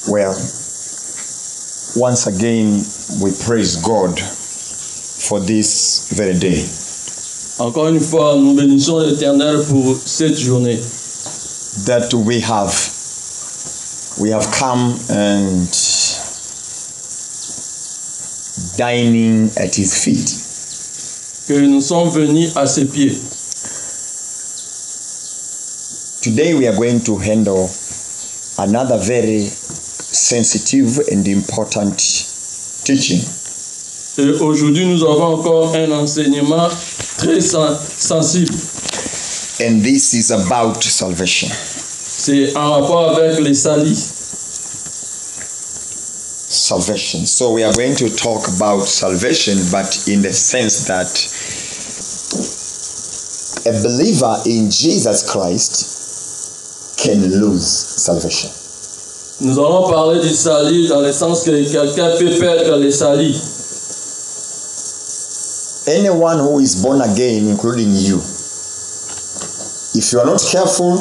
Well, once again, we praise God for this very day. Encore une fois, nous bénissons l'Éternel pour cette journée. That we have come and dining at His feet. Que nous sommes venus à ses pieds. Today we are going to handle another very sensitive and important teaching. Et aujourd'hui, nous avons encore un enseignement très sensible. And this is about salvation. C'est en rapport avec les salis. Salvation. So we are going to talk about salvation, but in the sense that a believer in Jesus Christ can lose salvation. Nous allons parler du salut dans le sens que quelqu'un peut perdre les salis. Anyone who is born again, including you, if you are not careful,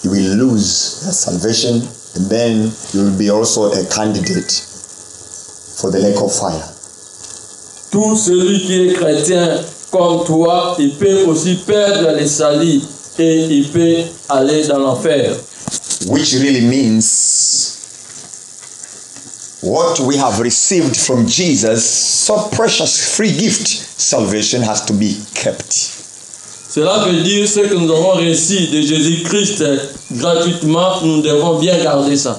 you will lose your salvation, and then you will be also a candidate for the lake of fire. Tout celui qui est chrétien comme toi, il peut aussi perdre les salis et il peut aller dans l'enfer. Which really means what we have received from Jesus, so precious free gift, salvation has to be kept. Cela veut dire ce que nous avons reçu de Jésus-Christ gratuitement, nous devons bien garder ça.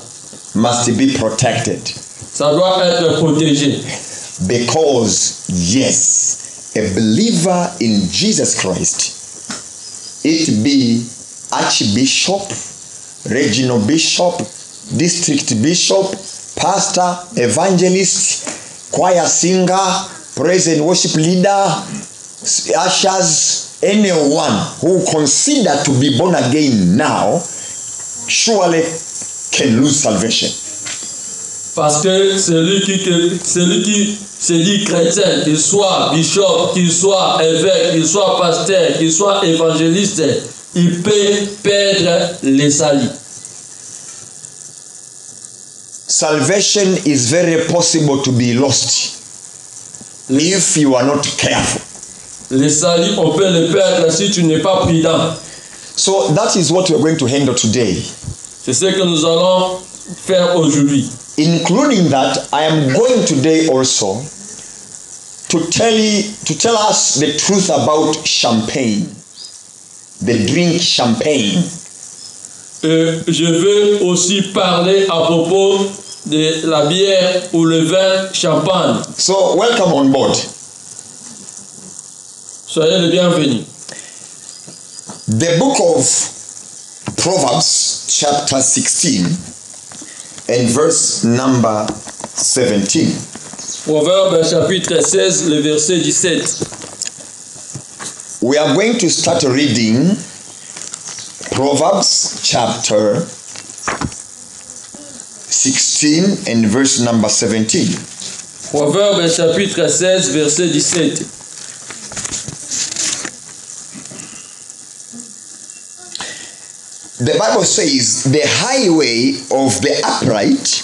Must be protected. Ça doit être protégé. Because, yes, a believer in Jesus Christ, it be archbishop, regional bishop, district bishop, pastor, evangelist, choir singer, praise and worship leader, ushers, anyone who consider to be born again now surely can lose salvation. Parce que celui qui se dit chrétien, qu'il soit bishop, qu'il soit évêque, qu'il soit pasteur, qu'il soit évangéliste, il peut perdre les salis. Salvation is very possible to be lost if you are not careful. Les salis, on peut les perdre si tu n'es pas prudent. So that is what we are going to handle today. C'est ce que nous allons faire aujourd'hui. Including that, I am going today also to tell us the truth about champagne, the drink champagne. Je veux aussi parler à propos de la bière ou le vin champagne. So welcome on board. Soyez les bienvenus. The book of Proverbs chapter 16 and verse number 17. Proverbe chapitre 16, le verset 17. We are going to start reading Proverbs chapter 16 and verse number 17. Proverbe chapitre 16, verset 17. The Bible says, the highway of the upright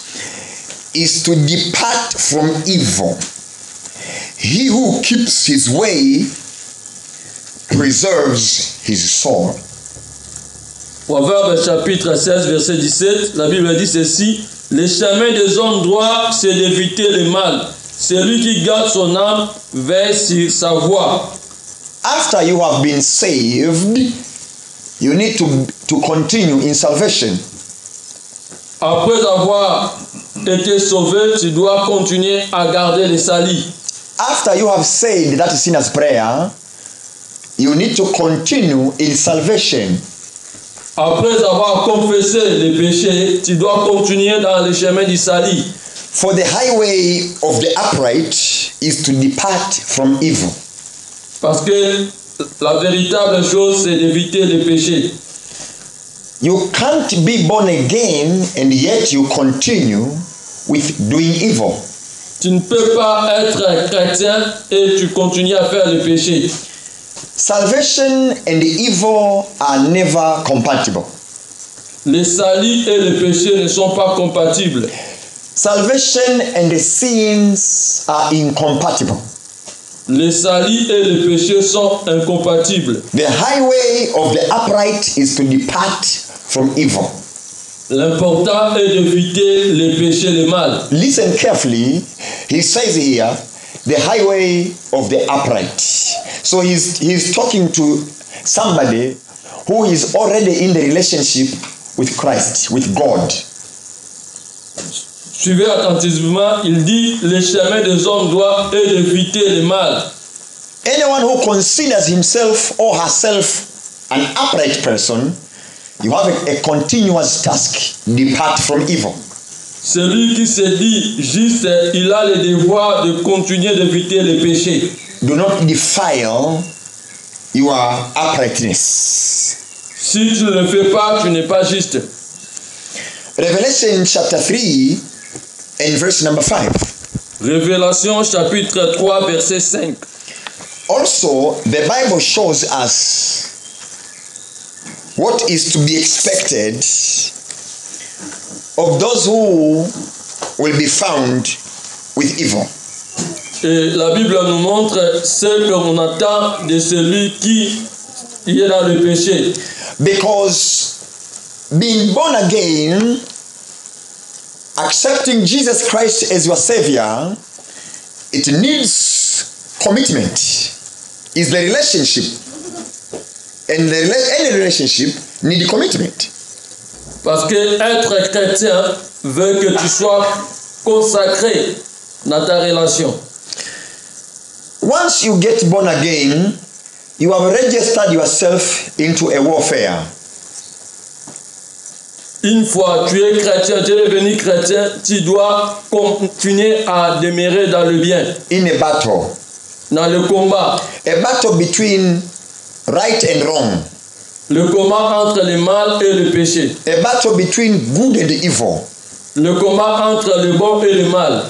is to depart from evil. He who keeps his way preserves his soul. Proverbe chapitre 16, verset 17, la Bible dit ceci: les chemins des hommes droits, c'est d'éviter le mal. Celui qui garde son âme veille sur sa voie. After you have been saved, you need to continue in salvation. Après avoir été sauvé, tu dois continuer à garder les salis. After you have said that sinner's prayer, you need to continue in salvation. Après avoir confessé les péchés, tu dois continuer dans le chemin du salut. For the highway of the upright is to depart from evil. Parce que la véritable chose, c'est d'éviter les péchés. You can't be born again and yet you continue with doing evil. Tu ne peux pas être chrétien et tu continues à faire le péché. Salvation and evil are never compatible. Le salut et le péché ne sont pas compatibles. Salvation and the sins are incompatible. Le salut et le péché sont incompatibles. The highway of the upright is to depart from evil. L'important est d'éviter les péchés, le mal. Listen carefully. He says here, the highway of the upright. So he's talking to somebody who is already in the relationship with Christ, with God. Suivez attentivement, il dit, le chemin des hommes doit être d'éviter le mal. Anyone who considers himself or herself an upright person, you have a continuous task. Depart from evil. Celui qui se dit juste, il a le devoir de continuer d'éviter les péchés. Do not defile your uprightness. Si tu ne le fais pas, tu n'es pas juste. Revelation chapter 3 and verse number 5. Révélation chapitre 3 verset 5. Also, the Bible shows us what is to be expected of those who will be found with evil. Et la Bible nous montre ce qu'on attend de celui qui est dans le péché. Because being born again, accepting Jesus Christ as your Savior, it needs commitment. It's the relationship. And any relationship needs commitment. Parce que être chrétien veut que tu sois consacré dans ta relation. Once you get born again, you have registered yourself into a warfare. Une fois tu es chrétien, tu es devenu chrétien, tu dois continuer à demeurer dans le bien. In a battle. Dans le combat. A battle between right and wrong. Le combat entre le mal et le péché. A battle between good and evil. Le combat entre le bon et le mal.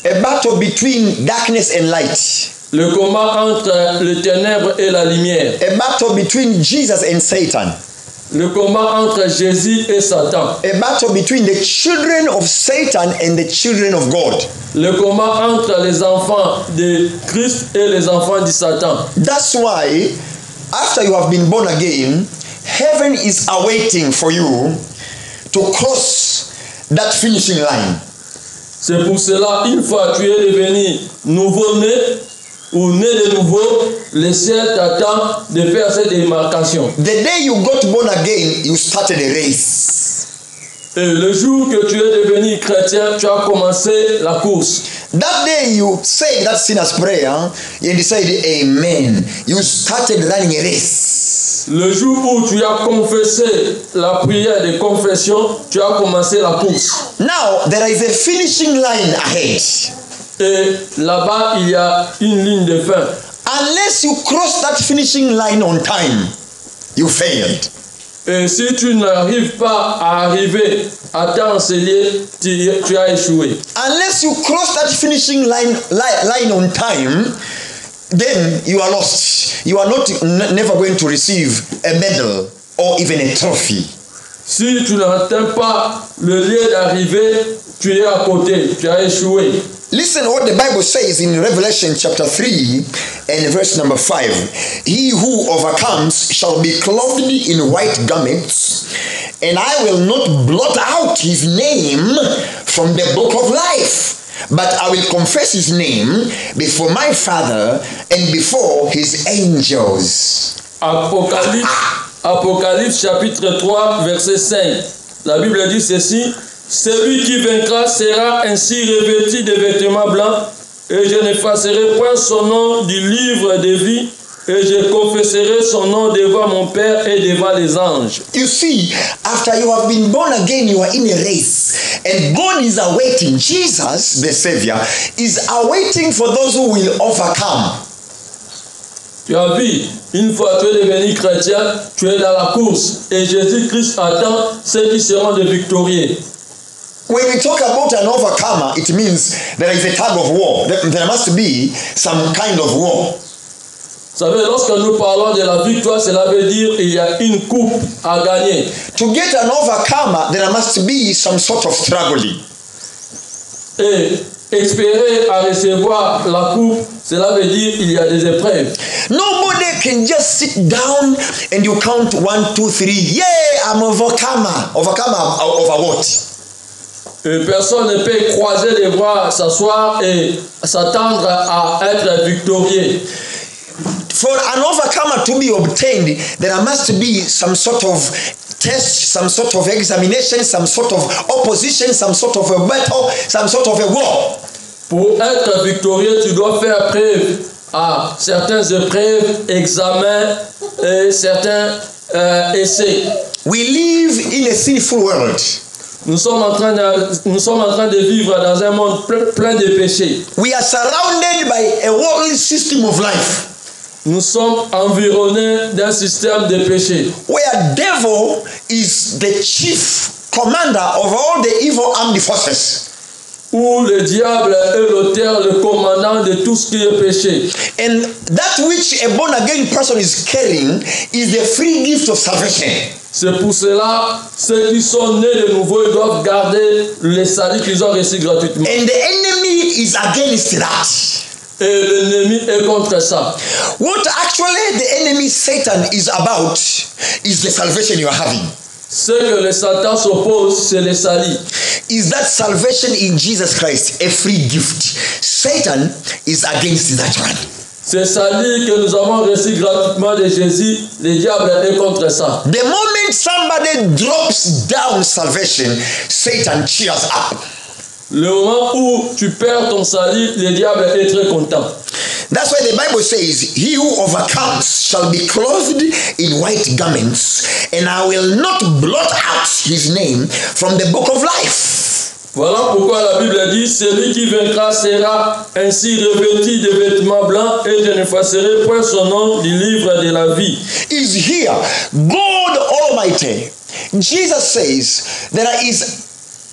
A battle between darkness and light. Le combat entre les ténèbres et la lumière. A battle between Jesus and Satan. Le combat entre Jésus et Satan. A battle between the children of Satan and the children of God. Le combat entre les enfants de Christ et les enfants de Satan. That's why, after you have been born again, heaven is awaiting for you to cross that finishing line. C'est pour cela, une fois tu es devenu nouveau-né ou né de nouveau, le ciel t'attend de faire cette démarcation. The day you got born again, you started a race. Et le jour que tu es devenu chrétien, tu as commencé la course. That day you said that sinner's prayer and you said amen. You started running a race. Le jour où tu as confessé la prière de confession, tu as commencé la course. Now there is a finishing line ahead. Et là-bas, il y a une ligne de fin. Unless you cross that finishing line on time, you failed. Et si tu n'arrives pas à arriver à temps enseigné, tu as échoué. Unless you cross that finishing line on time, then you are lost. You are never going to receive a medal or even a trophy. Si tu n'atteins pas le lieu d'arrivée, tu es à côté, tu as échoué. Listen what the Bible says in Revelation chapter 3 and verse number 5. He who overcomes shall be clothed in white garments, and I will not blot out his name from the book of life, but I will confess his name before my Father and before his angels. Apocalypse chapitre 3 verset 5. La Bible dit ceci. Celui qui vaincra sera ainsi revêtu de vêtements blancs, et je n'effacerai point son nom du livre de vie, et je confesserai son nom devant mon Père et devant les anges. You see, after you have been born again, you are in a race, and God is awaiting. Jesus, the Savior, is awaiting for those who will overcome. Tu as vu, une fois tu es devenu chrétien, tu es dans la course, et Jésus-Christ attend ceux qui seront des victorieux. When we talk about an overcomer, it means there is a tug of war. There must be some kind of war. Vous savez, lorsque nous parlons de la victoire, cela veut dire qu'il y a une coupe à gagner. To get an overcomer, there must be some sort of struggling. et espérer à recevoir la coupe, cela veut dire qu'il y a des épreuves. Nobody can just sit down and you count 1, 2, 3. Yeah, I'm overcomer. Overcomer over what? Et personne ne peut croiser les bras, s'asseoir et s'attendre à être victorieux. For an overcomer to be obtained, there must be some sort of test, some sort of examination, some sort of opposition, some sort of a battle, some sort of a war. Pour être victorieux, tu dois faire preuve à certaines épreuves, examens et certains essais. We live in a sinful world. Nous sommes en train de vivre dans un monde plein de péchés. We are surrounded by a worldly system of life. Nous sommes environnés d'un système de péché. Where devil is the chief commander of all the evil armed forces. Où le diable est l'auteur, le commandant de tout ce qui est péché. And that which a born again person is carrying is the free gift of salvation. C'est pour cela, ceux qui sont nés de nouveau, ils doivent garder le salut qu'ils ont reçu gratuitement. And the enemy is against that. Et l'ennemi est contre ça. What actually the enemy Satan is about is the salvation you are having. Ce que le Satan s'oppose, c'est le salut. Is that salvation in Jesus Christ a free gift? Satan is against that one. Ce salut que nous avons reçu gratuitement de Jésus, le diable est contre ça. The moment somebody drops down salvation, Satan cheers up. Le moment où tu perds ton salut, le diable est très content. That's why the Bible says, he who overcomes shall be clothed in white garments, and I will not blot out his name from the book of life. Voilà pourquoi la Bible dit, celui qui vaincra sera ainsi revêtu de vêtements blancs, et je n'effacerai point son nom du livre de la vie. Is here, God Almighty. Jesus says there is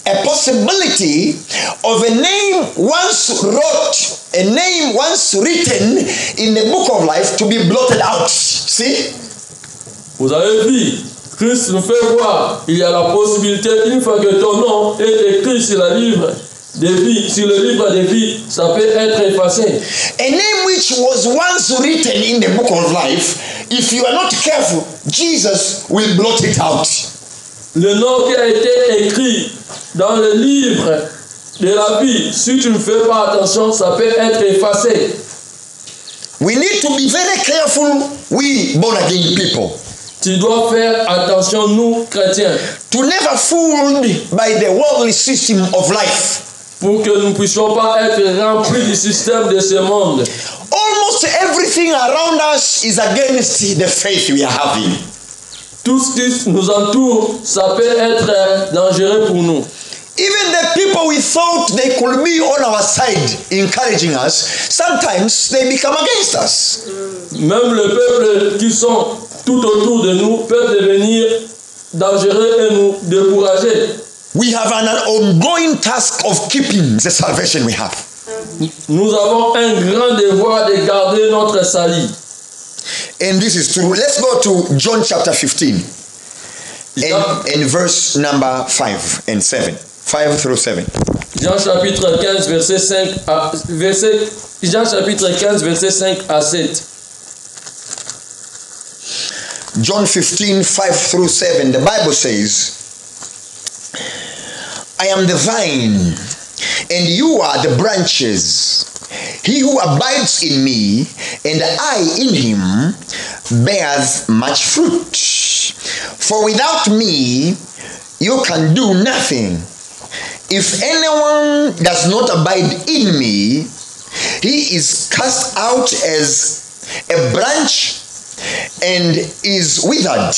a possibility of a name once written in the book of life to be blotted out. See? Vous avez vu, Christ nous fait voir, il y a la possibilité, une fois que ton nom est écrit sur le livre de vie, ça peut être effacé. A name which was once written in the book of life, if you are not careful, Jesus will blot it out. Le nom qui a été écrit dans le livre de la vie, si tu ne fais pas attention, ça peut être effacé. We need to be very careful, we born again people. Tu dois faire attention, nous chrétiens, to never fooled by the worldly system of life. Pour que nous ne puissions pas être remplis du système de ce monde. Almost everything around us is against the faith we are having. Tout ce qui nous entoure, ça peut être dangereux pour nous. Even the people we thought they could be on our side, encouraging us, sometimes they become against us. Même le peuple qui sont tout autour de nous peuvent devenir dangereux et nous décourager. We have an ongoing task of keeping the salvation we have. Nous avons un grand devoir de garder notre salut. And this is true. Let's go to John chapter 15 and verse number 5 and 7. 5 through 7. Jean chapitre 15 verset 5 à Jean chapitre 15 verset 5 à 7. John 15, 5 through 7. The Bible says, I am the vine, and you are the branches. He who abides in me, and I in him, bears much fruit. For without me, you can do nothing. If anyone does not abide in me, he is cast out as a branch and is withered.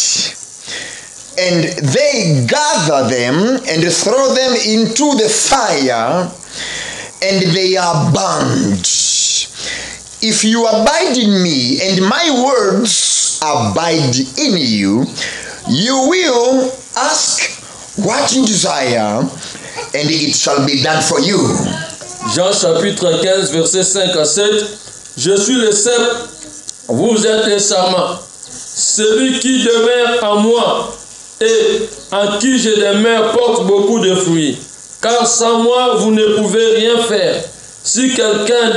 And they gather them and throw them into the fire, and they are burned. If you abide in me, and my words abide in you, you will ask what you desire, and it shall be done for you. Jean chapitre 15 verset 5 à 7. Je suis le cep, vous êtes les sarments. Celui qui demeure en moi et en qui je demeure porte beaucoup de fruits. car sans moi, vous ne pouvez rien faire. Si quelqu'un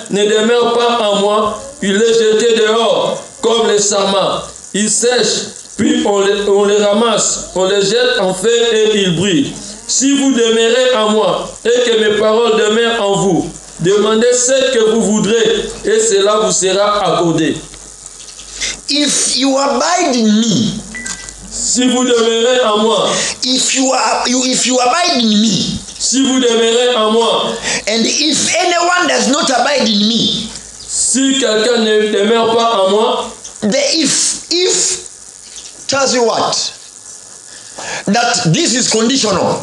ne demeure pas en moi, il est jeté dehors, comme les sarments. Ils sèchent, puis on les ramasse, on les jette en feu et ils brillent. Si vous demeurez en moi, et que mes paroles demeurent en vous, demandez ce que vous voudrez, et cela vous sera accordé. If you abide in me, si vous demeurez en moi, if you abide in me, si vous demeurez en moi, and if anyone does not abide in me, si quelqu'un ne demeure pas en moi, the if tells you what? That this is conditional.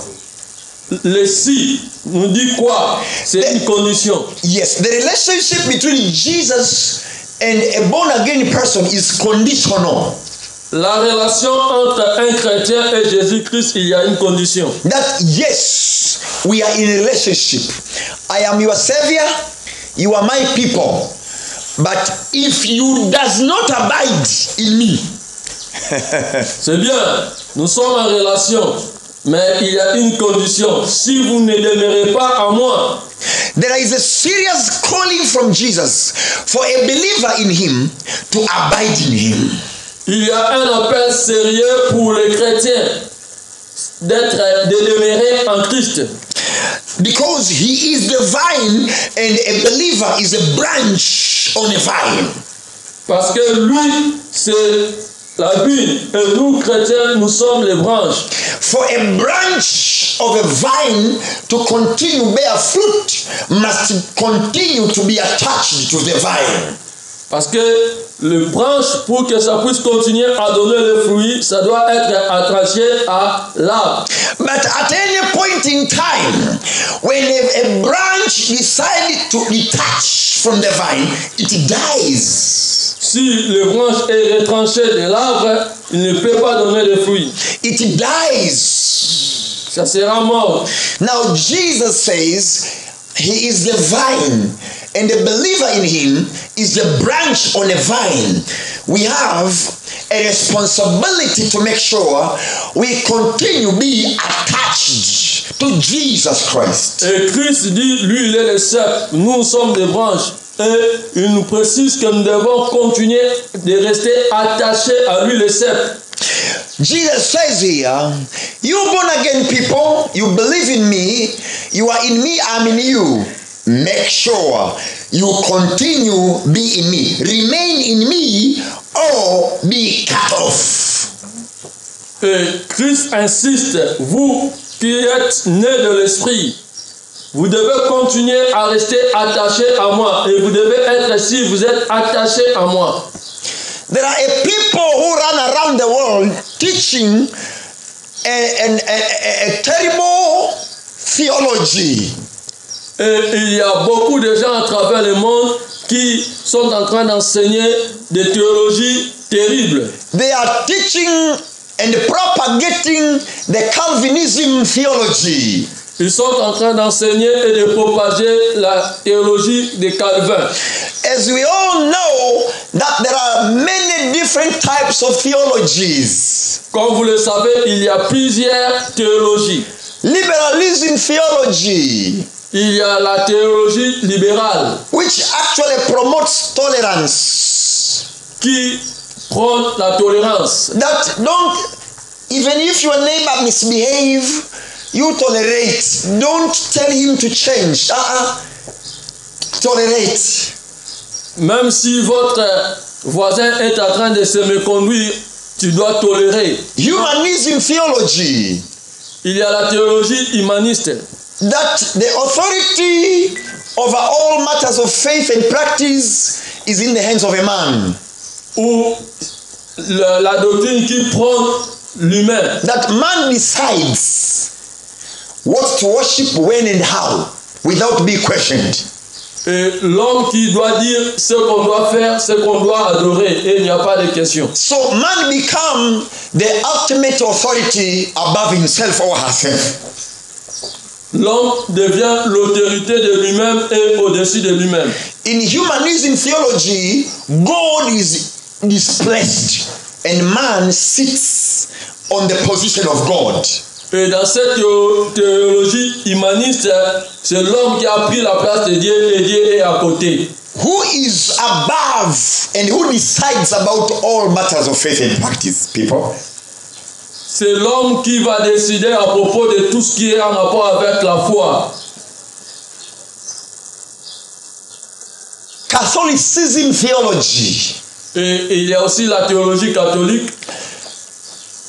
Le si nous dit quoi? C'est une condition. Yes, the relationship between Jesus and a born again person is conditional. La relation entre un chrétien et Jésus-Christ, il y a une condition. That yes, we are in a relationship. I am your savior, you are my people. But if you does not abide in me, c'est bien, nous sommes en relation, mais il y a une condition. Si vous ne demeurez pas en moi, there is a serious calling from Jesus for a believer in him to abide in him. Il y a un appel sérieux pour les chrétiens de demeurer en Christ. Because he is the vine and a believer is a branch on a vine. Parce que lui, c'est la vigne et nous, chrétiens, nous sommes les branches. For a branch of a vine to continue bear fruit must continue to be attached to the vine. Parce que le branche, pour que ça puisse continuer à donner le fruit, ça doit être attaché à l'arbre. But at any point in time, when a branch decides to detach from the vine, it dies. Si le branche est retranché de l'arbre, il ne peut pas donner de fruits. It dies. Ça sera mort. Now Jesus says he is the vine, and the believer in him is the branch on a vine. We have a responsibility to make sure we continue be attached to Jesus Christ. Et Christ dit, lui il est le cep, nous sommes des branches. Et il nous précise que nous devons continuer de rester attachés à lui le cep. Jesus says here, you born again people, you believe in me, you are in me, I'm in you. Make sure you continue be in me. Remain in me or be cut off. Et Christ insiste, vous qui êtes nés de l'esprit, vous devez continuer à rester attachés à moi. Et vous devez être, si vous êtes attachés à moi. There are a people who run around the world teaching a terrible theology. Et il y a beaucoup de gens à travers le monde qui sont en train d'enseigner des théologies terribles. They are teaching and propagating the Calvinism theology. Ils sont en train d'enseigner et de propager la théologie de Calvin. As we all know that there are many different types of theologies. Comme vous le savez, il y a plusieurs théologies. Liberalism theology. Il y a la théologie libérale. Which actually promotes tolerance. Qui prône la tolérance. That don't, even if your neighbor misbehave, you tolerate. Don't tell him to change. Tolerate. Même si votre voisin est en train de se méconduire, tu dois tolérer. Humanism theology. Il y a la théologie humaniste. That the authority over all matters of faith and practice is in the hands of a man. Ou la doctrine qui prône l'humain. That man decides what to worship, when and how, without being questioned. Et l'homme qui doit dire ce qu'on doit faire, ce qu'on doit adorer, et il n'y a pas de question. So man become the ultimate authority above himself or herself. L'homme devient l'autorité de lui-même et au-dessus de lui-même. In humanism theology, God is displaced and man sits on the position of God. Et dans cette théologie humaniste, c'est l'homme qui a pris la place de Dieu et Dieu est à côté. Who is above and who decides about all matters of faith and practice, people? C'est l'homme qui va décider à propos de tout ce qui est en rapport avec la foi. Catholicism theology. Et il y a aussi la théologie catholique.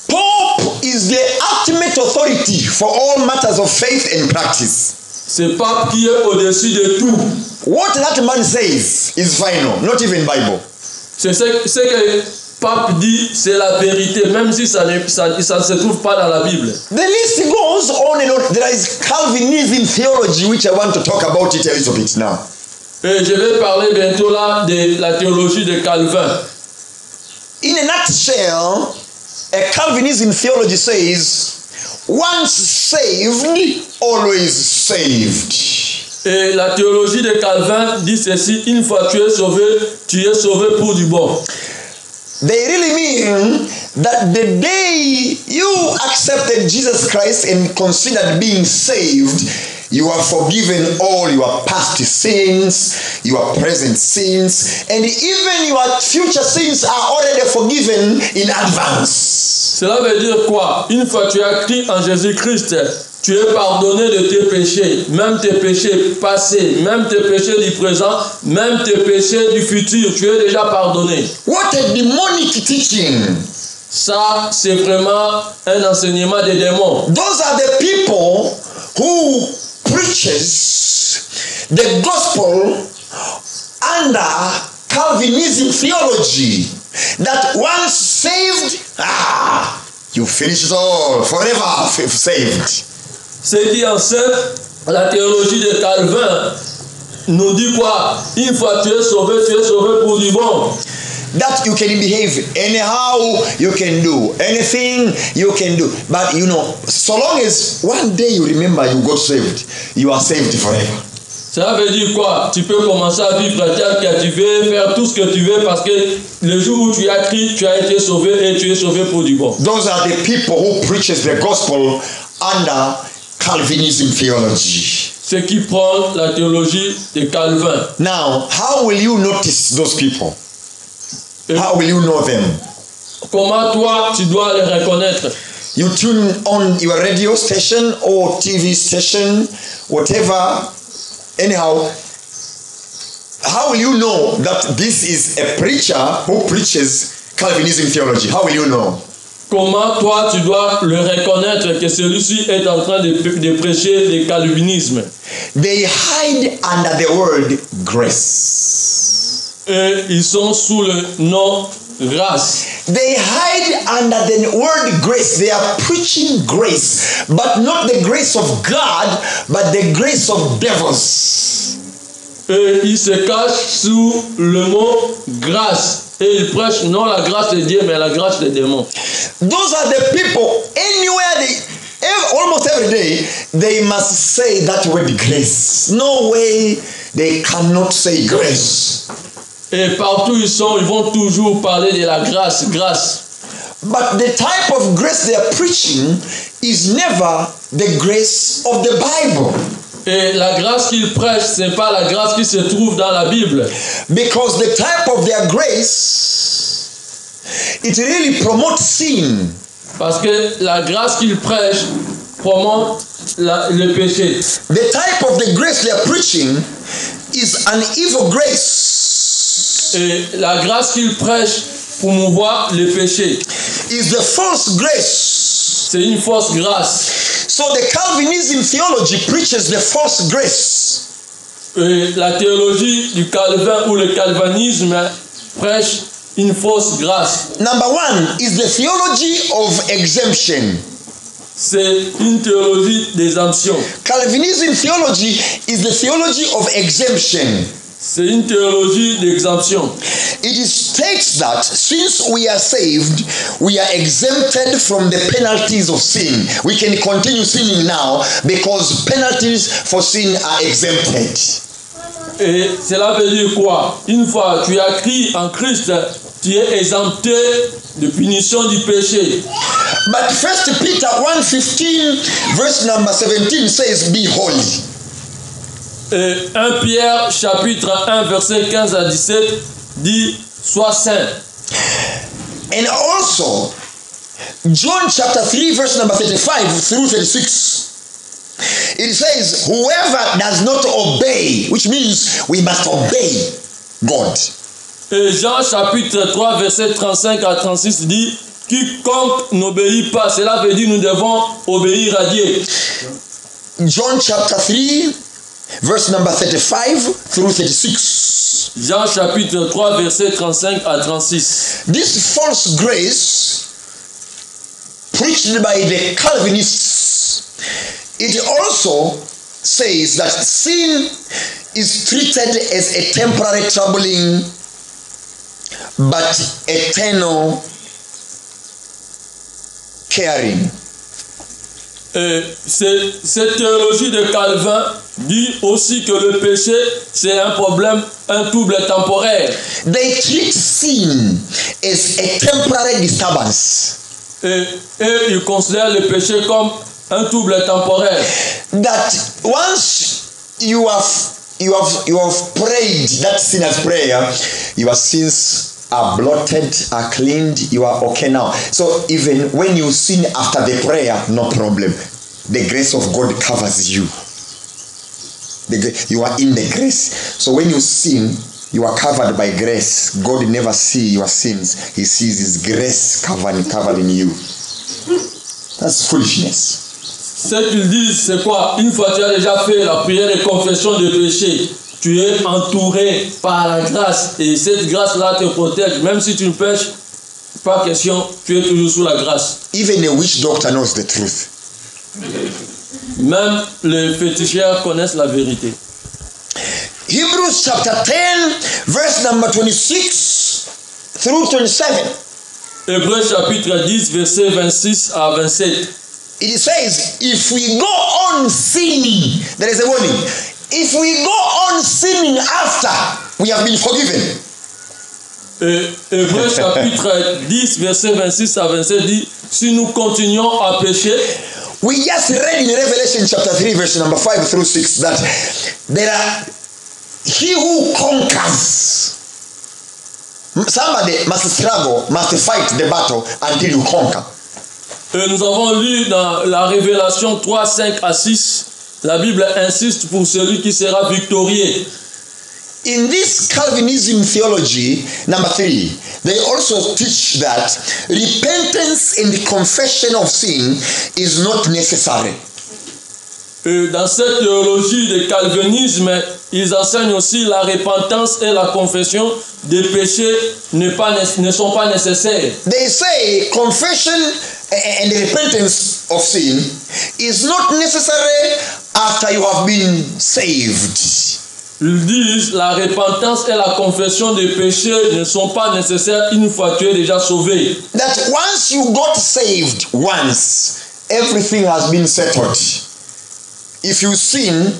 Pope is the ultimate authority for all matters of faith and practice. C'est Pape qui est au-dessus de tout. What that man says is final, not even Bible. C'est ce que Pape dit, c'est la vérité, même si ça ne se trouve pas dans la Bible. The list goes on and on. There is Calvinism theology, which I want to talk about it a little bit now. Et je vais parler bientôt là de la théologie de Calvin. In a nutshell, a Calvinism theology says, once saved, always saved. Et la théologie de Calvin dit ceci: une fois tu es sauvé pour du bon. They really mean that the day you accepted Jesus Christ and considered being saved, you are forgiven all your past sins, your present sins, and even your future sins are already forgiven in advance. Cela veut dire quoi? Une fois tu as cru en Jésus-Christ, tu es pardonné de tes péchés, même tes péchés passés, même tes péchés du présent, même tes péchés du futur, tu es déjà pardonné. What a demonic teaching! Ça, c'est vraiment un enseignement des démons. Those are the people who preaches the gospel under Calvinism theology, that once saved, you finish it all, forever saved. Ceux qui enseignent la théologie de Calvin nous dit quoi? Une fois tu es sauvé pour du bon. That you can behave anyhow, you can do anything you can do. But you know, so long as one day you remember you got saved, you are saved forever. Ça veut dire quoi? Tu peux commencer à vivre tel que tu veux, faire tout ce que tu veux, parce que le jour où tu as crié, tu as été sauvé et tu es sauvé pour du bon. Those are the people who preaches the gospel under Calvinism theology. Ceux qui prennent la théologie de Calvin. Now, how will you notice those people? How will you know them? Comment toi, tu dois les reconnaître? You tune on your radio station or TV station, whatever. Anyhow, how will you know that this is a preacher who preaches Calvinism theology? How will you know? Comment toi, tu dois le reconnaître que celui-ci est en train de prêcher le calvinisme? They hide under the word grace. Et ils sont sous le nom grâce. They hide under the word grace. They are preaching grace, but not the grace of God, but the grace of devils. Et ils se cachent sous le mot grâce. Et ils prêchent non la grâce de Dieu, mais la grâce des démons. Those are the people, anywhere almost every day, they must say that word grace. No way they cannot say grace. Et partout ils sont, ils vont toujours parler de la grâce, grâce. But the type of grace they are preaching is never the grace of the Bible. Et la grâce qu'ils prêchent, ce n'est pas la grâce qui se trouve dans la Bible. Because the type of their grace, it really promotes sin. Parce que la grâce qu'ils prêchent promote le péché. The type of the grace they are preaching is an evil grace. Et la grâce qu'ils prêchent promouvoit le péché. Is the false grace. C'est une fausse grâce. So the Calvinism theology preaches the false grace. Et la théologie du Calvin ou le calvinisme prêche une fausse grâce. Number one is the theology of exemption. C'est une théologie d'exemption. Calvinism theology is the theology of exemption. C'est une théologie d'exemption. It states that since we are saved, we are exempted from the penalties of sin. We can continue sinning now because penalties for sin are exempted. Et cela veut dire quoi? Une fois tu as cru en Christ, tu es exempté de punition du péché. But 1 Peter 1:15 verse number 17 says, be holy. Et 1 Pierre chapitre 1 verset 15 à 17 dit, sois saint. And also, John chapter 3 verse number 35 through 36. It says, whoever does not obey, which means we must obey God. Et Jean chapitre 3 verset 35 à 36 dit, quiconque n'obéit pas, cela veut dire nous devons obéir à Dieu. John chapter 3 verse number 35 through 36. Jean chapitre 3 verset 35 à 36. This false grace preached by the Calvinists, it also says that sin is treated as a temporary troubling but eternal caring. Cette théologie de Calvin dit aussi que le péché, c'est un problème, un trouble temporaire. They treat sin as a temporary disturbance. Et ils considèrent le péché comme un trouble temporaire. That once you have prayed that sinner's prayer, your sins are blotted, are cleaned, you are okay now. So even when you sin after the prayer, no problem. The grace of God covers you. You are in the grace. So when you sin, you are covered by grace. God never sees your sins. He sees His grace covered in you. That's foolishness. Ce qu'ils disent, c'est quoi? Une fois que tu as déjà fait la prière de confession de péché, tu es entouré par la grâce et cette grâce-là te protège. Même si tu ne pêches, pas question, tu es toujours sous la grâce. Even a witch doctor knows the truth. Même les féticheurs connaissent la vérité. Hebrews chapter 10 verse number 26 through 27. Hébreux chapitre 10 verset 26 à 27. It says, if we go on sinning, there is a warning. If we go on sinning after we have been forgiven. Hébreux chapitre 10 verset 26 à 27 dit, si nous continuons à pécher, we just read in Revelation chapter 3 verse number 5 through 6 that there are he who conquers. Somebody must struggle, must fight the battle until you conquer. Et nous avons lu dans la Révélation 3, 5 à 6, la Bible insiste pour celui qui sera victorieux. In this Calvinism theology, number 3, they also teach that repentance and confession of sin is not necessary. Et dans cette théologie de calvinisme, ils enseignent aussi la repentance et la confession des péchés ne sont pas nécessaires. They say confession and repentance of sin is not necessary after you have been saved. Ils disent la repentance et la confession des péchés ne sont pas nécessaires une fois que tu es déjà sauvé. That once you got saved once, everything has been settled. If you sin,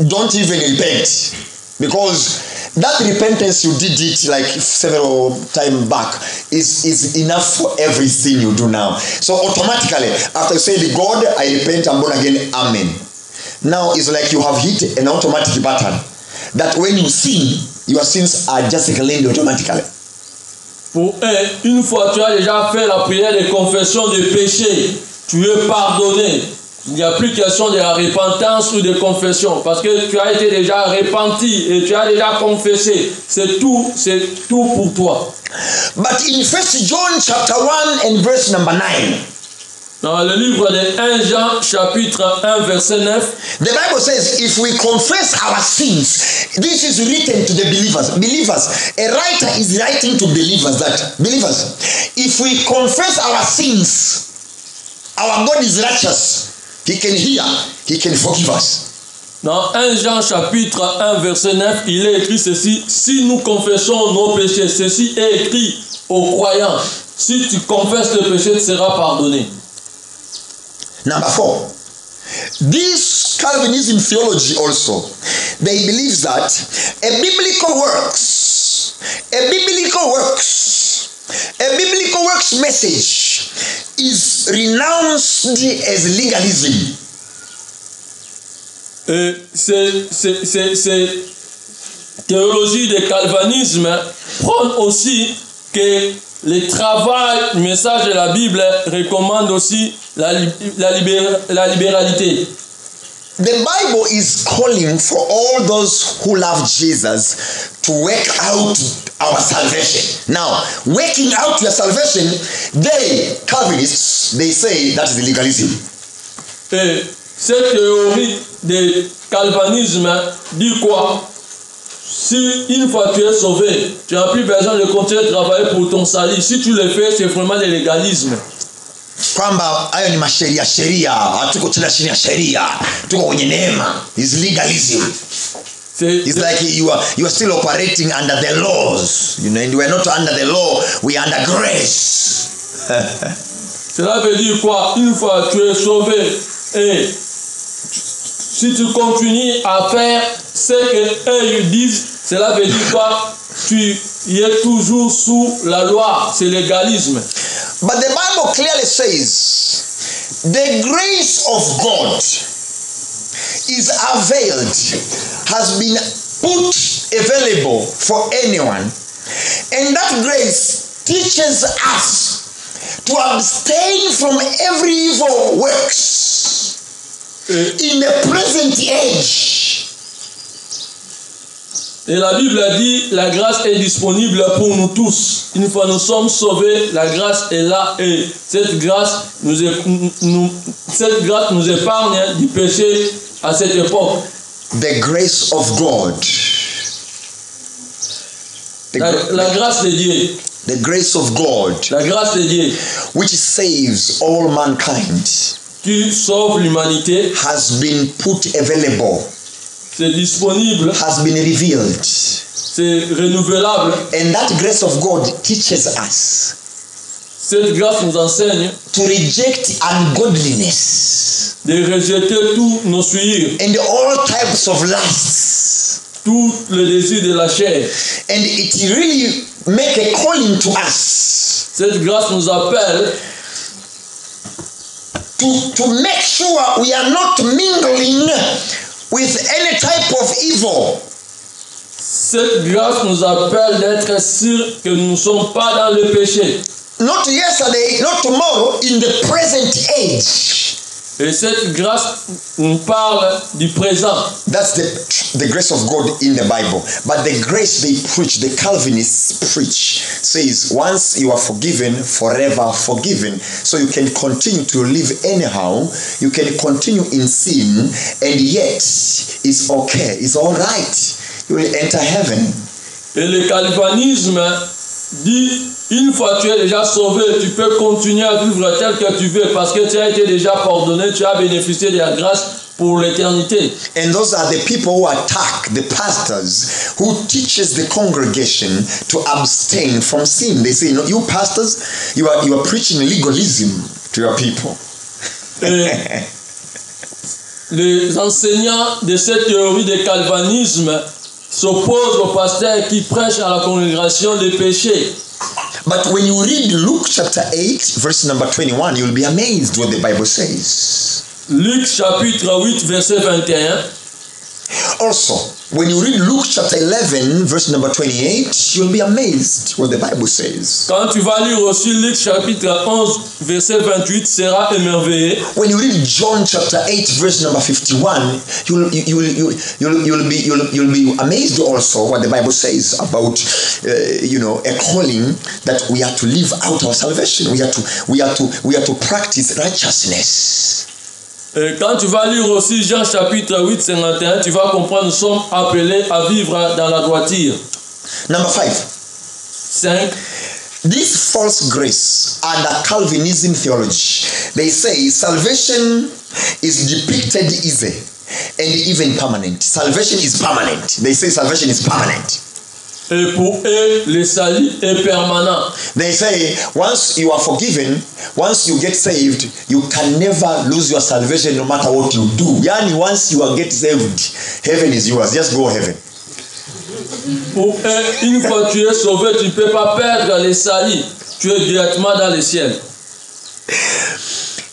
don't even repent, because that repentance you did it like several times back is enough for every sin you do now. So automatically, after you say, God, I repent, I'm born again, amen. Now it's like you have hit an automatic button that when you sin, your sins are just cleansed automatically. Pour une fois tu as déjà fait la prière de confession des péchés, tu es pardonné. Il n'y a plus question de la repentance ou de confession parce que tu as été déjà repenti et tu as déjà confessé. C'est tout pour toi. But in 1 John chapter 1 and verse number 9. Dans le livre de 1 Jean chapitre 1 verset 9. The Bible says if we confess our sins, this is written to the believers. Believers, a writer is writing to believers that, believers, if we confess our sins, our God is righteous. He can hear, He can forgive us. Dans 1 Jean chapitre 1 verset 9, il est écrit ceci, si nous confessons nos péchés, ceci est écrit aux croyants, si tu confesses le péché, tu seras pardonné. Number 4, this Calvinism theology also, they believe that a biblical works A biblical works message is renounced as legalism. Ces théologies de calvinisme prônent aussi que le travail, le message de la Bible recommande aussi la libéralité. The Bible is calling for all those who love Jesus to work out our salvation. Now, working out your salvation, they, Calvinists, they say that is legalism. Et cette théorie de calvinisme dit quoi? Si une fois tu es sauvé, tu n'as plus besoin de continuer de travailler pour ton salut. Si tu le fais, c'est vraiment le légalisme. Kwamba hayo ni sheria, hatuko tena chini ya sheria, tuko kwenye neema. Is legalism. It's like you are still operating under the laws, and we are not under the law, we are under grace. Cela veut dire quoi? Une fois tu es sauvé et si tu continues à faire ce qu'eux disent, cela veut dire quoi? Tu es toujours sous la loi, c'est légalisme. But the Bible clearly says the grace of God is availed, has been put available for anyone, and that grace teaches us to abstain from every evil works in the present age. Et la Bible a dit, la grâce est disponible pour nous tous. Une fois nous sommes sauvés, la grâce est là et cette grâce nous épargne du péché à cette époque. The grace of God. La grâce de Dieu. The grace of God. La grâce de Dieu. Which saves all mankind. Qui sauve l'humanité. Has been put available. C'est disponible. Has been revealed. C'est renouvelable. And that grace of God teaches us. Cette grâce nous enseigne. To reject ungodliness. De rejeter tous nos souillures. And all types of lusts. Tout le désir de la chair. And it really make a calling to us. Cette grâce nous appelle. To make sure we are not mingling with any type of evil. Cette grâce nous appelle d'être sûrs que nous ne sommes pas dans le péché. Not yesterday, not tomorrow, in the present age. Et cette grâce nous parle du présent. That's the grace of God in the Bible. But the grace they preach, the Calvinists preach, says once you are forgiven, forever forgiven. So you can continue to live anyhow. You can continue in sin, and yet it's okay. It's all right. You will enter heaven. Et le calvinisme dit, une fois tu es déjà sauvé, tu peux continuer à vivre tel que tu veux parce que tu as été déjà pardonné, tu as bénéficié de la grâce pour l'éternité. And those are the people who attack the pastors who teaches the congregation to abstain from sin. They say, you pastors, you are preaching legalism to your people. Les enseignants de cette théorie de calvinisme s'opposent aux pasteurs qui prêchent à la congrégation des péchés. But when you read Luke chapter 8, verse number 21, you'll be amazed what the Bible says. Luc chapitre 8, verset 21. Also, when you read Luke chapter 11, verse number 28, you'll be amazed what the Bible says. Quand tu vas lire aussi Luc chapitre 11, verset 28, seras émerveillé. When you read John chapter 8, verse number 51, you'll be amazed also what the Bible says about a calling that we are to live out our salvation. We are to practice righteousness. Et quand tu vas lire aussi Jean chapitre 8, 51, tu vas comprendre, nous sommes appelés à vivre dans la droiture. Number 5. 5. This false grace under Calvinism theology, they say salvation is depicted easy and even permanent. Salvation is permanent. They say salvation is permanent. Et pour eux, le salut est permanent. They say once you are forgiven, once you get saved, you can never lose your salvation no matter what you do. Yani once you are get saved, heaven is yours. Just go heaven. Une fois que tu es sauvé, tu ne peux pas perdre les salis. Tu es directement dans le ciel.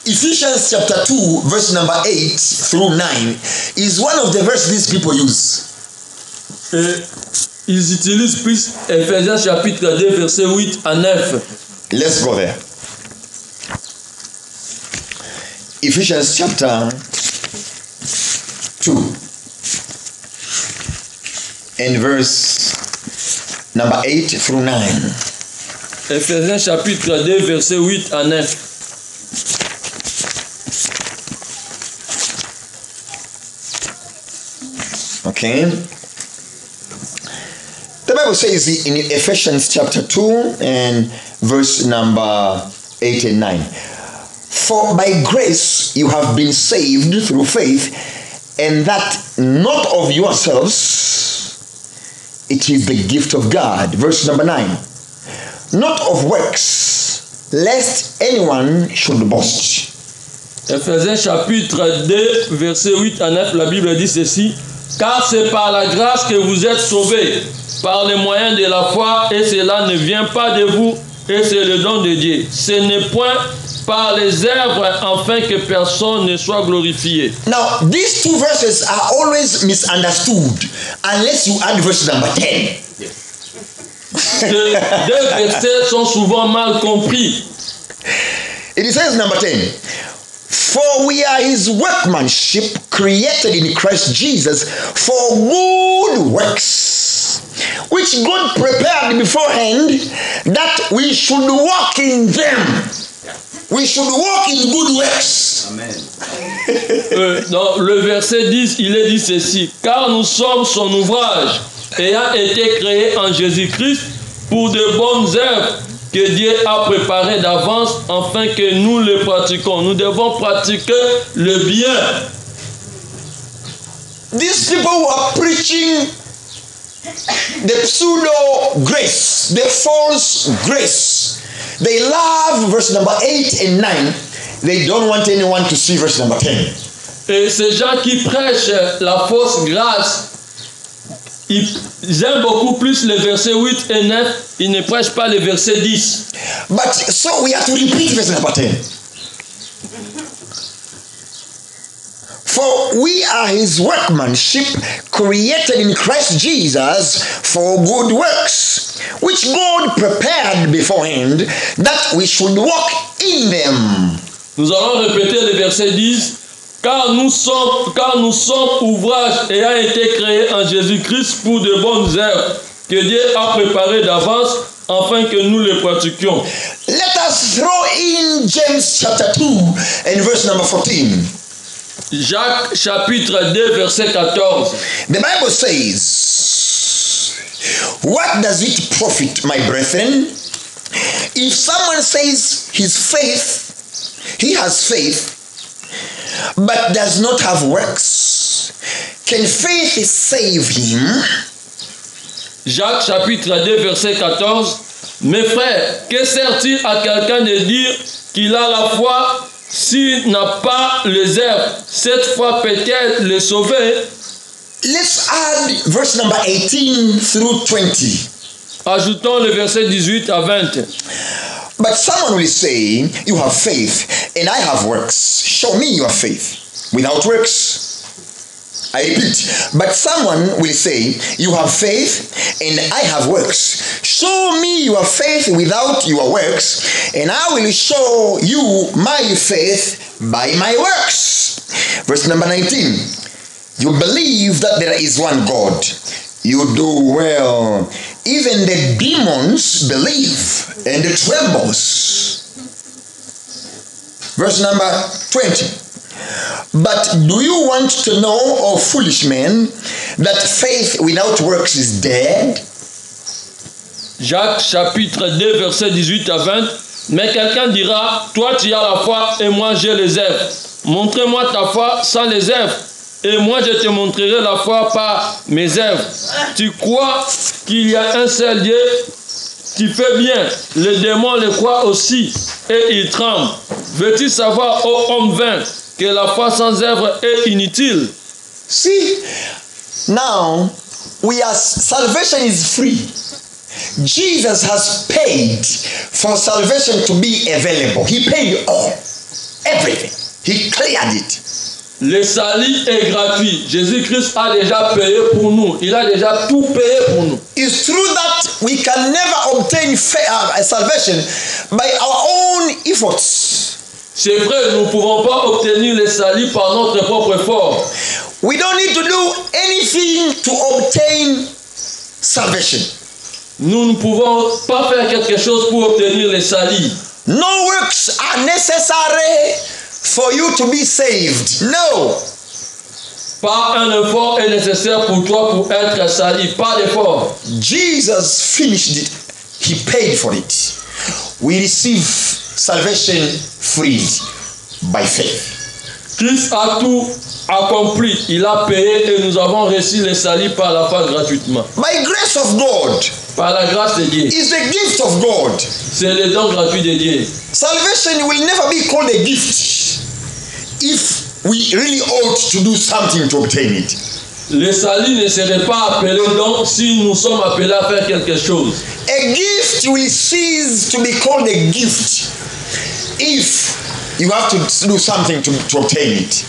Ephesians chapter 2, verse number 8 through 9 is one of the verses these people use. Et ils utilisent plus Ephésiens chapitre 2, verset 8 à 9. Let's go there. Ephesians chapter 2 and verse number 8 through 9. Ephésiens chapitre 2, verset 8 à 9. Okay. The Bible says in Ephesians chapter 2 and verse number 8 and 9. For by grace you have been saved through faith, and that not of yourselves, it is the gift of God. Verse number 9. Not of works, lest anyone should boast. Ephésiens chapitre 2, verset 8 à 9, la Bible dit ceci. Car c'est par la grâce que vous êtes sauvés, par les moyens de la foi, et cela ne vient pas de vous, et c'est le don de Dieu. Ce n'est point par les œuvres, afin que personne ne soit glorifié. Now, these two verses are always misunderstood unless you add verse number 10. Ces deux versets sont souvent mal compris. It says number 10. For we are his workmanship, created in Christ Jesus for good works, which God prepared beforehand that we should walk in them. We should walk in good works. Amen. Dans le verset 10, il est dit ceci. Car nous sommes son ouvrage, ayant été créés en Jésus-Christ pour de bonnes œuvres que Dieu a préparées d'avance afin que nous les pratiquions. Nous devons pratiquer le bien. These people were preaching the pseudo grace, the false grace. They love verse number 8 and 9. They don't want anyone to see verse number 10. Et ces gens qui prêchent la fausse grâce, ils aiment beaucoup plus les versets 8 et 9. Ils ne prêchent pas les versets 10. But so we have to repeat verse number 10. For we are his workmanship, created in Christ Jesus for good works, which God prepared beforehand that we should walk in them. Nous allons répéter le verset 10. Car nous sommes ouvrages ayant été créés en Jésus-Christ pour de bonnes œuvres que Dieu a préparées d'avance afin que nous les pratiquions. Let us throw in James chapter 2 and verse number 14. Jacques chapitre 2 verset 14. The Bible says, what does it profit, my brethren, if someone says he has faith, but does not have works? Can faith save him? Jacques chapitre 2 verset 14. Mes frères, que sert-il à quelqu'un de dire qu'il a la foi s'il n'a pas les œuvres? Cette foi peut-elle le sauver? Let's add verse number 18 through 20. Ajoutons le verset 18 à 20. But someone will say, you have faith and I have works. Show me your faith without works. I repeat, but someone will say, you have faith and I have works. Show me your faith without your works, and I will show you my faith by my works. Verse number 19. You believe that there is one God. You do well. Even the demons believe and it trembles. Verse number 20. But do you want to know, O foolish men, that faith without works is dead? Jacques chapitre 2 verset 18 à 20. Mais quelqu'un dira, toi tu as la foi et moi j'ai les œuvres. Montrez-moi ta foi sans les œuvres et moi je te montrerai la foi par mes œuvres. Tu crois qu'il y a un seul Dieu? Tu fais bien. Les démons le croient aussi et ils tremblent. Veux-tu savoir, ô homme vain, que la foi sans œuvre est inutile? See, now salvation is free. Jesus has paid for salvation to be available. He paid all, everything. He cleared it. Le salut est gratuit. Jésus-Christ a déjà payé pour nous. Il a déjà tout payé pour nous. It's true that we can never obtain salvation by our own efforts. C'est vrai, nous ne pouvons pas obtenir le salut par notre propre effort. We don't need to do anything to obtain salvation. Nous ne pouvons pas faire quelque chose pour obtenir le salut. No works are necessary for you to be saved. No. Pas un effort est nécessaire pour toi pour être salut. Pas d'effort. Jesus finished it. He paid for it. We receive salvation freely by faith. Christ a tout accompli. Il a payé et nous avons reçu le salut par la foi gratuitement. By grace of God. Par la grâce de Dieu. It's the gift of God. C'est le don gratuit de Dieu. Salvation will never be called a gift if we really ought to do something to obtain it. Le salut ne serait pas appelé don si nous sommes appelés à faire quelque chose. A gift will cease to be called a gift if you have to do something to obtain it.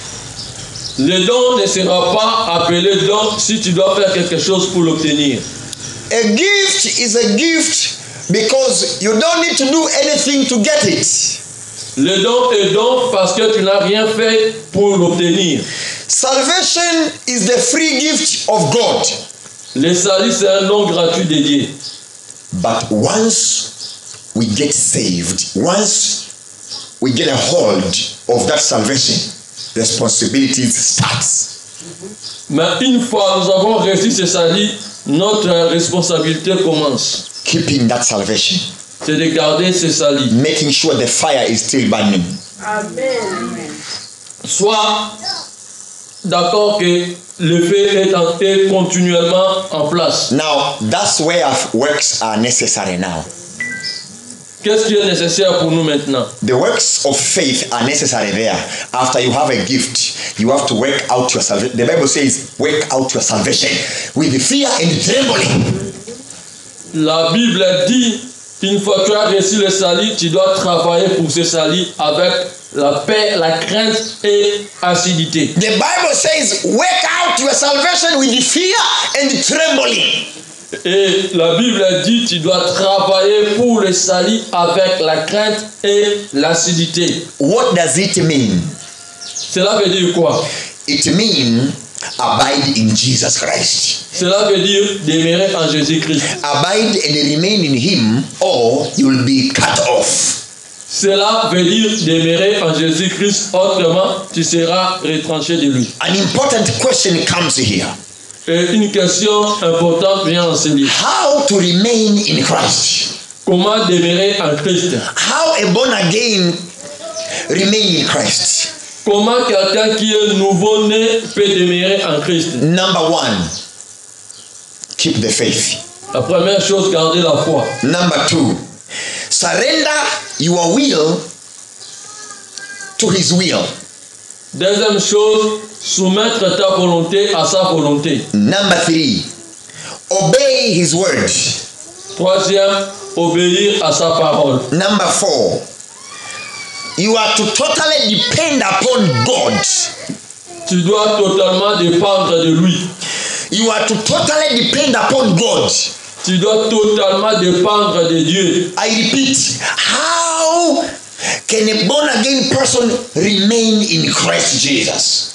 Le don ne sera pas appelé don si tu dois faire quelque chose pour l'obtenir. A gift is a gift because you don't need to do anything to get it. Le don est don parce que tu n'as rien fait pour l'obtenir. Salvation is the free gift of God. Le salut, c'est un don gratuit de Dieu. But once we get saved, once we get a hold of that salvation, responsibilities starts. Mais une fois nous avons reçu ce salut, notre responsabilité commence. Keeping that salvation. C'est de garder ce salut. Making sure the fire is still burning. Amen. Sois d'accord que le feu est continuellement en place. Now, that's where works are necessary now. Qu'est-ce qui est nécessaire pour nous maintenant? The works of faith are necessary there. After you have a gift, you have to work out your salvation. The Bible says, work out your salvation with fear and trembling. La Bible dit, une fois que tu as reçu le salut, tu dois travailler pour ce salut avec la paix, la crainte et acidité. The Bible says, work out your salvation with fear and trembling. Et la Bible dit, tu dois travailler pour le salut avec la crainte et l'acidité. What does it mean? Cela veut dire quoi? It means abide in Jesus Christ. Cela veut dire demeurer en Jésus-Christ. Abide and remain in Him, or you will be cut off. Cela veut dire demeurer en Jésus-Christ, autrement tu seras retranché de lui. An important question comes here. Et une question importante vient en ce livre. How to remain in Christ? Comment demeurer en Christ? How a born again remain in Christ? Comment quelqu'un qui est nouveau-né peut demeurer en Christ? Number one, keep the faith. La première chose, garder la foi. Number two, surrender your will to His will. Deuxième chose, soumettre ta volonté à sa volonté. Number three, obey His word. Troisième, obéir à sa parole. Number four, you are to totally depend upon God. Tu dois totalement dépendre de lui. You are to totally depend upon God. Tu dois totalement dépendre de Dieu. I repeat, how can a born again person remain in Christ Jesus?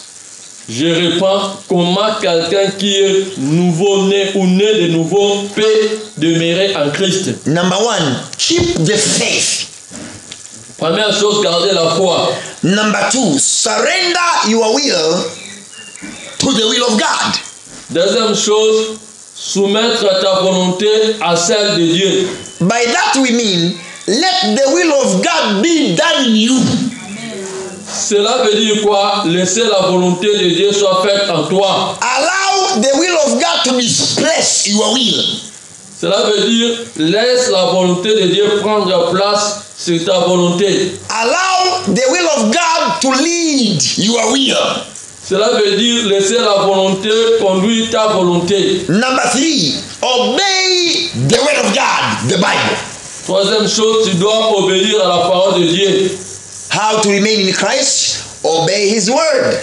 Je reprends, comment quelqu'un qui est nouveau-né ou né de nouveau peut demeurer en Christ. Number one, keep the faith. Première chose, garder la foi. Number two, surrender your will to the will of God. Deuxième chose, soumettre ta volonté à celle de Dieu. By that we mean, let the will of God be done in you. Cela veut dire quoi? Laisser la volonté de Dieu soit faite en toi. Allow the will of God to displace your will. Cela veut dire, laisse la volonté de Dieu prendre place sur ta volonté. Allow the will of God to lead your will. Cela veut dire laisser la volonté conduire ta volonté. Number 3, obey the word of God, the Bible. Troisième chose, tu dois obéir à la parole de Dieu. How to remain in Christ? Obey His word.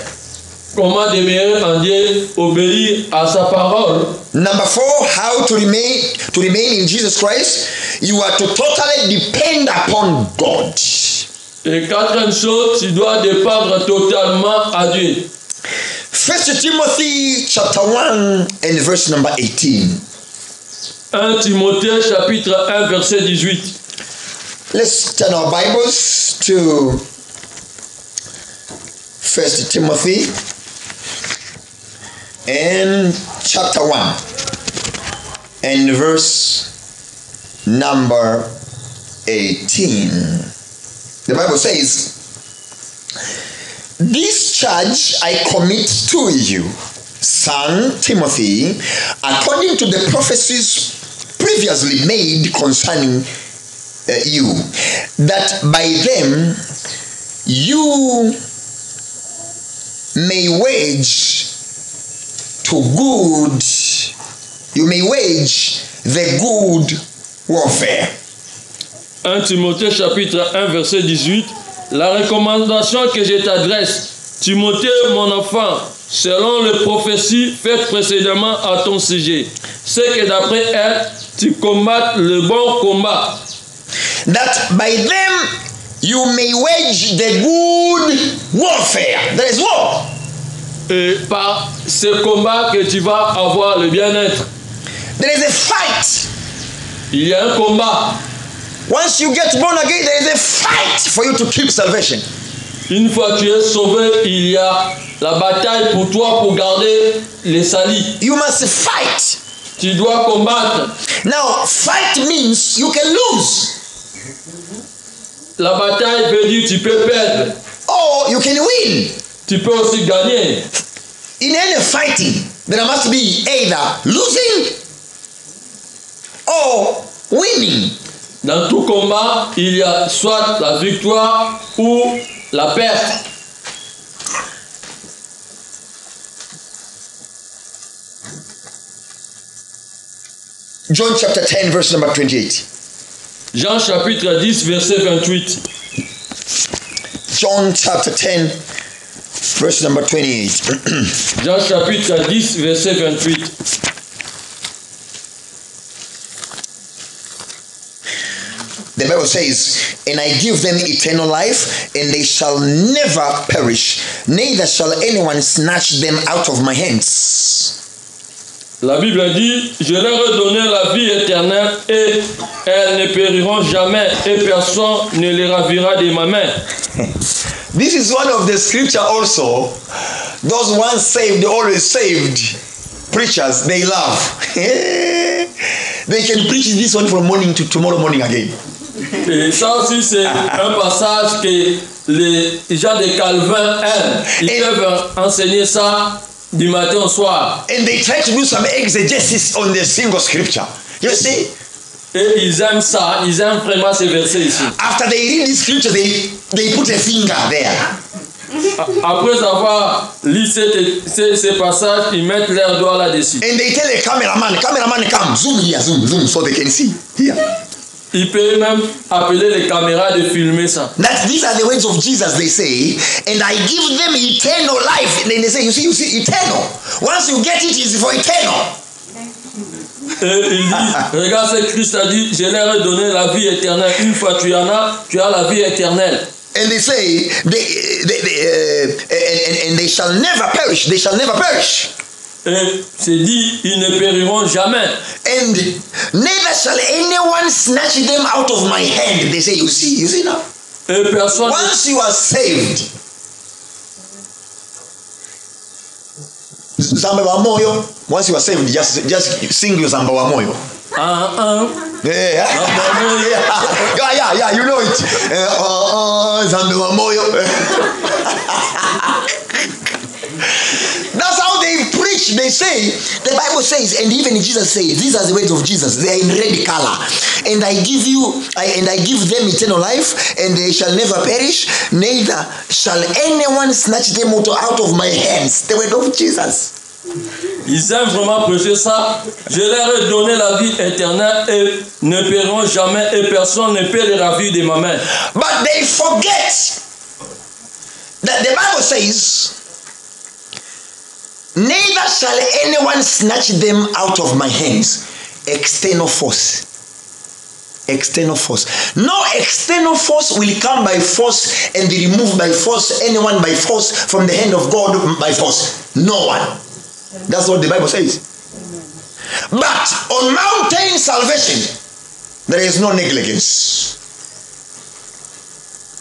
Comment demeurer en Dieu? Obéir à sa parole. Number 4, how to remain in Jesus Christ? You are to totally depend upon God. Et quatrième chose, tu dois dépendre totalement à Dieu. 1 Timothy chapter 1 and verse number 18. 1 Timothée chapitre 1 verset 18. Let's turn our Bibles to 1 Timothy and chapter 1 and verse number 18. The Bible says, "This charge I commit to you, son Timothy, according to the prophecies previously made concerning you, that by them you may wage the good warfare." 1 Timothée chapitre 1 verset 18. La recommandation que je t'adresse, Timothée mon enfant, selon les prophéties faites précédemment à ton sujet, c'est que d'après elles, tu combattes le bon combat. That by them you may wage the good warfare. There is war. Et par ce combat que tu vas avoir le bien-être. There is a fight. Il y a un combat. Once you get born again, there is a fight for you to keep salvation. Une fois que tu es sauvé, il y a la bataille pour toi pour garder les salis. You must fight. Tu dois combattre. Now, fight means you can lose. La bataille veut dire tu peux perdre. Or you can win. Tu peux aussi gagner. In any fighting, there must be either losing or winning. Dans tout combat, il y a soit la victoire ou la perte. John chapter 10 verse number 28. Jean chapitre 10 verset 28. John chapter 10 verse number 28. Jean chapitre 10 verset 28. The Bible says, "And I give them eternal life, and they shall never perish, neither shall anyone snatch them out of my hands." La Bible dit, je leur ai donné la vie éternelle et elles ne périront jamais et personne ne les ravira de ma main. This is one of the scripture also. Those once saved, always saved preachers, they love. They can preach this one from morning to tomorrow morning again. Et ça aussi, c'est un passage que les gens de Calvin aiment. Ils peuvent enseigner ça du matin au soir. And they try to do some exegesis on the single scripture. You see? Et ils aiment ça. Ils aiment vraiment ces versets ici. After they read this scripture, they put a finger there. Après avoir lu ces passages, ils mettent leur doigt là-dessus. And they tell a cameraman, come, zoom here, zoom, so they can see. Here. Ils peuvent même appeler les caméras de filmer ça. These are the words of Jesus, they say, and I give them eternal life. And then they say, you see, eternal. Once you get it, it's for eternal. Et il dit, regarde ce que Christ a dit, je leur ai donné la vie éternelle. Une fois tu en as, tu as la vie éternelle. And they say, and they shall never perish. They shall never perish. Et c'est dit, ils ne périront jamais. And neither shall anyone snatch them out of my hand. They say, you see now. Et personne. Once you are saved, Zamba wa moyo. Once you are saved, just sing your Zamba wa moyo. Yeah, you know it. Zamba wa moyo. That's how they preach. They say, the Bible says, and even Jesus says, these are the words of Jesus, they are in red color. And I give them eternal life, and they shall never perish, neither shall anyone snatch them out of my hands. The word of Jesus. Ils aiment vraiment prêcher ça. Je leur ai donné la vie éternelle et ne périront jamais et personne ne peut les ravir de ma main. But they forget that the Bible says, neither shall anyone snatch them out of my hands. External force. External force. No external force will come by force and be removed by force, anyone by force from the hand of God by force. No one. That's what the Bible says. But on mountain salvation, there is no negligence.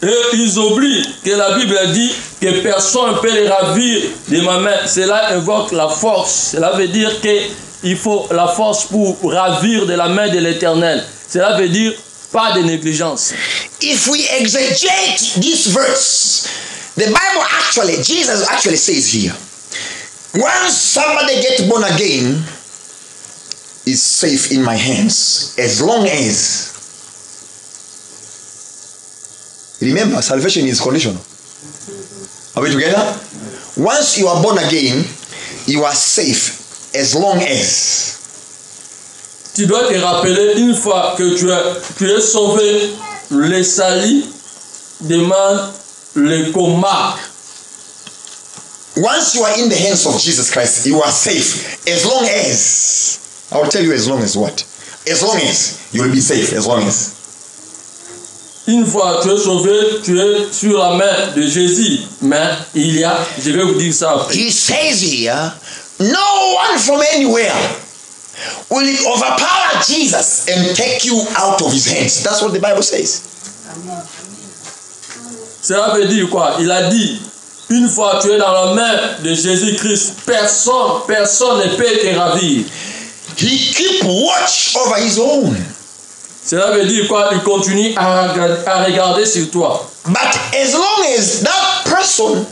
Et ils oublient que la Bible dit que personne ne peut les ravir de ma main. Cela invoque la force. Cela veut dire qu'il faut la force pour ravir de la main de l'Éternel. Cela veut dire pas de négligence. If we exegete this verse, the Bible Jesus actually says here, once somebody gets born again, is safe in my hands, as long as, remember, salvation is conditional. Are we together? Once you are born again, you are safe, as long as. Tu dois te rappeler, une fois que tu es sauvé, le salut demande le coma. Once you are in the hands of Jesus Christ, you are safe. As long as, I will tell you as long as what? As long as, you will be safe, as long as. Une fois tu es sauvé, tu es sur la main de Jésus. Mais il y a, je vais vous dire ça après. He says here, no one from anywhere will overpower Jesus and take you out of his hands. That's what the Bible says. Cela veut dire quoi? Il a dit, une fois tu es dans la main de Jésus-Christ, personne ne peut te ravir. He keep watch over his own. Cela veut dire quoi? Il continue à regarder sur toi. But as long as that person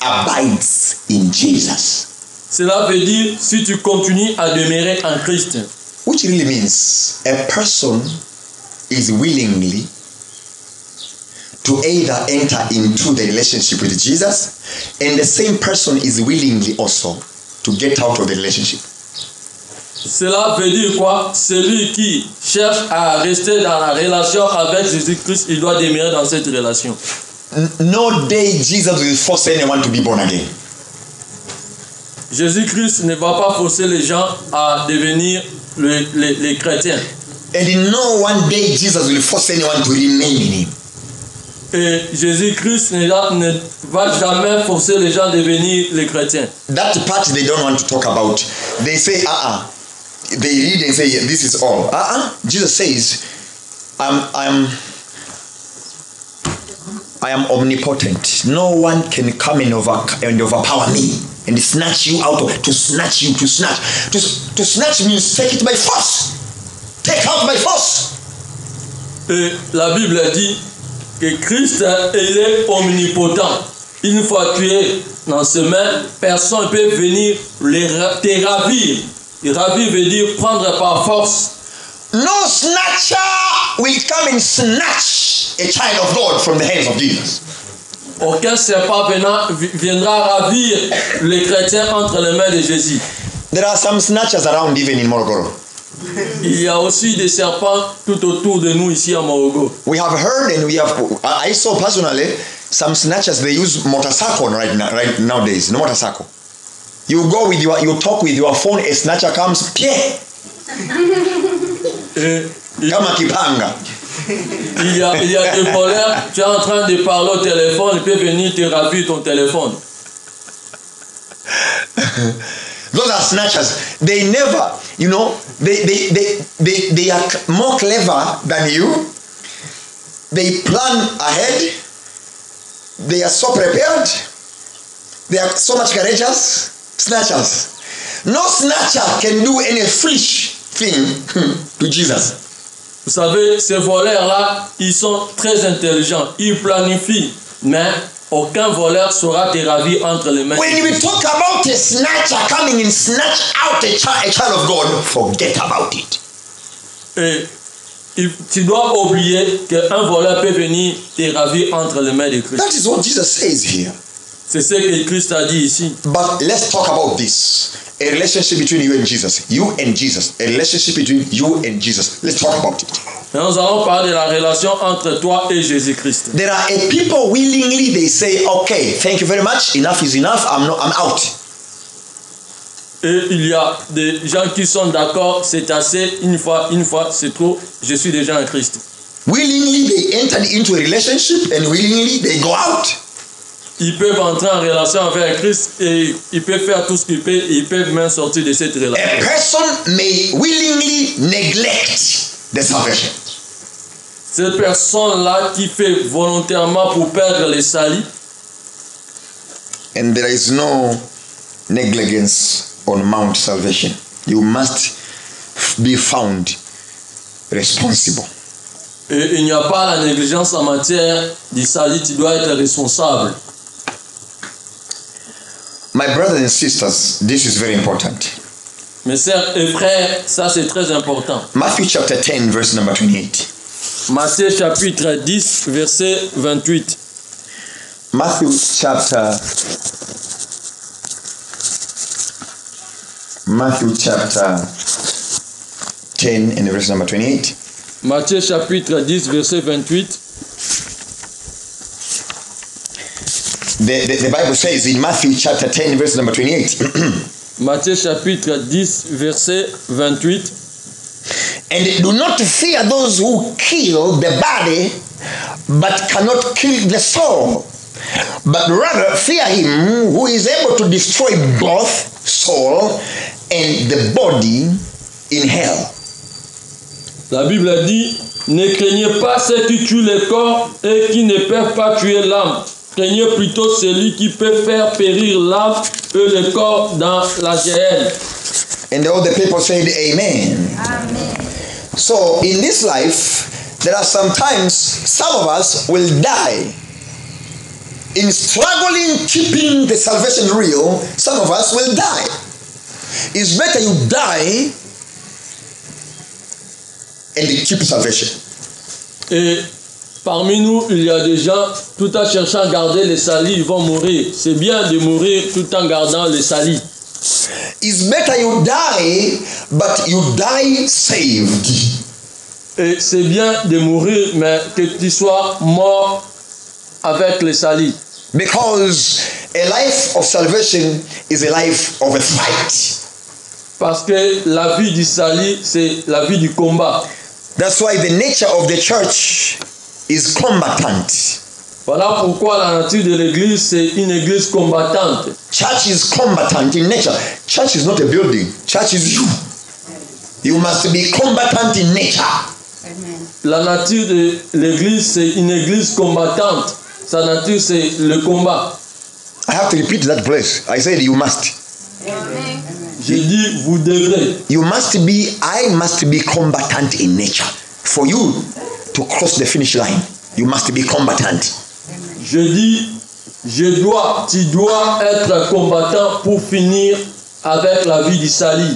abides in Jesus. Cela veut dire si tu continues à demeurer en Christ. Which really means a person is willingly to either enter into the relationship with Jesus, and the same person is willingly also to get out of the relationship. Cela veut dire quoi? Celui qui cherche à rester dans la relation avec Jésus-Christ, il doit demeurer dans cette relation. No day Jesus will force anyone to be born again. Jésus-Christ ne va pas forcer les gens à devenir les chrétiens. And in no one day Jesus will force anyone to remain in him. Et Jésus-Christ ne va jamais forcer les gens à devenir les chrétiens. That part they don't want to talk about. They say, They read and say, this is all. Jesus says, I am omnipotent. No one can come and overpower me and snatch you out of, to snatch means take it by force. Take out by force. Et la Bible dit que Christ il est omnipotent. Une fois que tu es dans ses mains, personne ne peut venir te ravir. Ravir veut dire prendre par force. No snatcher will come and snatch a child of God from the hands of Jesus. Aucun serpent viendra ravir les chrétiens entre les mains de Jésus. There are some snatchers around even in Morogoro. Il y a aussi des serpents tout autour de nous ici à Morogoro. We have heard and I saw personally some snatchers, they use motorcycle right nowadays. No motorcycle. You talk with your phone, a snatcher comes, kama kipanga. Il y a des voleurs, tu es en train de parler au téléphone, il peut venir te ravir ton téléphone. Those are snatchers. They never, they are more clever than you. They plan ahead. They are so prepared. They are so much courageous. Snatchers. No snatcher can do any foolish thing to Jesus. Vous savez, ces voleurs-là, ils sont très intelligents. Ils planifient, mais aucun voleur saura te ravir entre les mains. When we talk about a snatcher coming and snatch out a child of God, forget about it. Et tu dois oublier qu'un voleur peut venir te ravir entre les mains de Christ. That is what Jesus says here. C'est ce que Christ a dit ici. But let's talk about this. A relationship between you and Jesus. You and Jesus. A relationship between you and Jesus. Let's talk about it. Et nous allons parler de la relation entre toi et Jésus-Christ. There are a people willingly they say, okay, thank you very much. Enough is enough. I'm out. Et il y a des gens qui sont d'accord, c'est assez, une fois, c'est trop, je suis déjà en Christ. Willingly they entered into a relationship and willingly they go out. Ils peuvent entrer en relation avec Christ et ils peuvent faire tout ce qu'ils peuvent et ils peuvent même sortir de cette relation. A person may willingly neglect the salvation. Cette personne-là qui fait volontairement pour perdre les salis, and there is no negligence on Mount Salvation. You must be found responsible. et il n'y a pas la négligence en matière du salut, tu dois être responsable. My brothers and sisters, this is very important. Mes sœurs et frères, ça c'est très important. Matthew chapter 10, verse number 28. Matthieu chapitre 10, verset 28. Matthew chapter 10 and verse number 28. Matthieu chapitre 10, verset 28. The Bible says in Matthew chapter 10, verse number 28. Matthieu chapitre 10, verset 28. And do not fear those who kill the body, but cannot kill the soul. But rather fear him who is able to destroy both soul and the body in hell. La Bible a dit, ne craignez pas ceux qui tuent le corps et qui ne peuvent pas tuer l'âme. Craignez plutôt celui qui peut faire périr l'âme et le corps dans la géhenne. And all the people said amen. Amen. So in this life, there are sometimes some of us will die. In struggling keeping the salvation real, some of us will die. It's better you die and you keep salvation. Et parmi nous, il y a des gens, tout en cherchant à garder les salis, ils vont mourir. C'est bien de mourir tout en gardant les salis. It's better you die, but you die saved. Et c'est bien de mourir, mais que tu sois mort avec les salis. Because a life of salvation is a life of a fight. Parce que la vie du salut, c'est la vie du combat. That's why the nature of the church is combatant. Voilà pourquoi la nature de l'église, c'est une église combattante. Church is combatant in nature. Church is not a building. Church is you. You must be combatant in nature. Amen. La nature de l'église, c'est une église combattante. Sa nature, c'est le combat. I have to repeat that place. I said you must. Amen. J'ai dit, vous devrez. You must be, I must be combatant in nature. For you to cross the finish line, you must be combatant. Je dis, tu dois être combattant pour finir avec la vie du salut.